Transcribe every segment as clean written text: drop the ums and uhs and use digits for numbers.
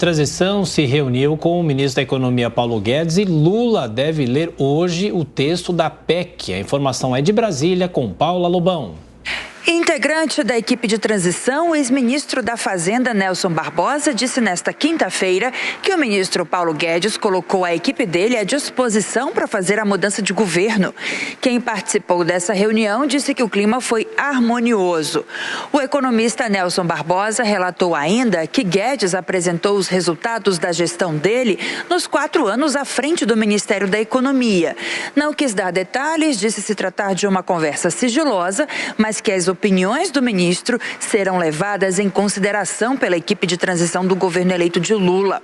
Transição se reuniu com o ministro da Economia, Paulo Guedes, e Lula deve ler hoje o texto da PEC. A informação é de Brasília, com Paula Lobão. Integrante da equipe de transição, o ex-ministro da Fazenda, Nelson Barbosa, disse nesta quinta-feira que o ministro Paulo Guedes colocou a equipe dele à disposição para fazer a mudança de governo. Quem participou dessa reunião disse que o clima foi harmonioso. O economista Nelson Barbosa relatou ainda que Guedes apresentou os resultados da gestão dele nos 4 anos à frente do Ministério da Economia. Não quis dar detalhes, disse se tratar de uma conversa sigilosa, mas que as opiniões do ministro serão levadas em consideração pela equipe de transição do governo eleito de Lula.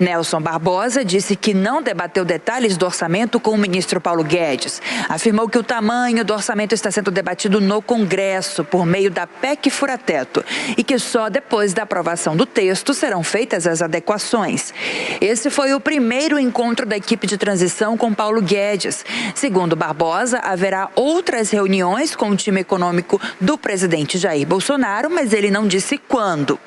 Nelson Barbosa disse que não debateu detalhes do orçamento com o ministro Paulo Guedes. Afirmou que o tamanho do orçamento está sendo debatido no Congresso por meio da PEC Fura-Teto e que só depois da aprovação do texto serão feitas as adequações. Esse foi o primeiro encontro da equipe de transição com Paulo Guedes. Segundo Barbosa, haverá outras reuniões com o time econômico do presidente Jair Bolsonaro, mas ele não disse quando.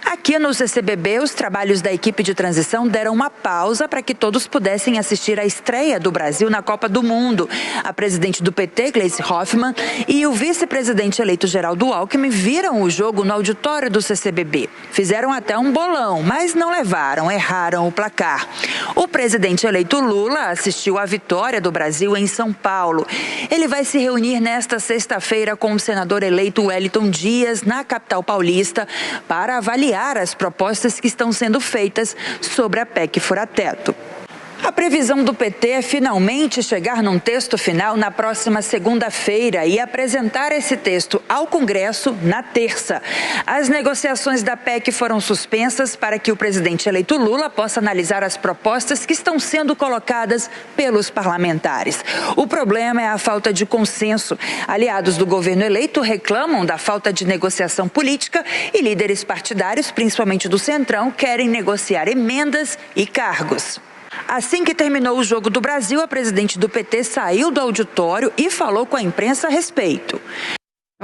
Aqui no CCBB, os trabalhos da equipe de transição deram uma pausa para que todos pudessem assistir à estreia do Brasil na Copa do Mundo. A presidente do PT, Gleisi Hoffmann, e o vice-presidente eleito Geraldo Alckmin viram o jogo no auditório do CCBB. Fizeram até um bolão, mas não levaram, erraram o placar. O presidente eleito Lula assistiu à vitória do Brasil em São Paulo. Ele vai se reunir nesta sexta-feira com o senador eleito Wellington Dias, na capital paulista, para avaliar as propostas que estão sendo feitas sobre a PEC Fura-Teto. A previsão do PT é finalmente chegar num texto final na próxima segunda-feira e apresentar esse texto ao Congresso na terça. As negociações da PEC foram suspensas para que o presidente eleito Lula possa analisar as propostas que estão sendo colocadas pelos parlamentares. O problema é a falta de consenso. Aliados do governo eleito reclamam da falta de negociação política e líderes partidários, principalmente do Centrão, querem negociar emendas e cargos. Assim que terminou o Jogo do Brasil, a presidente do PT saiu do auditório e falou com a imprensa a respeito.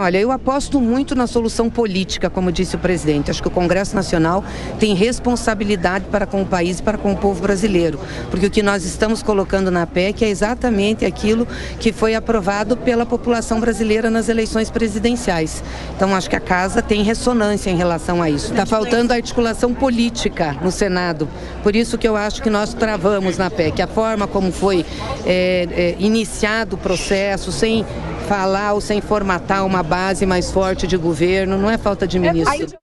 Olha, eu aposto muito na solução política, como disse o presidente. Acho que o Congresso Nacional tem responsabilidade para com o país e para com o povo brasileiro. Porque o que nós estamos colocando na PEC é exatamente aquilo que foi aprovado pela população brasileira nas eleições presidenciais. Então, acho que a Casa tem ressonância em relação a isso. Está faltando articulação política no Senado. Por isso que eu acho que nós travamos na PEC. A forma como foi iniciado o processo, sem falar ou sem formatar uma base mais forte de governo, não é falta de ministro.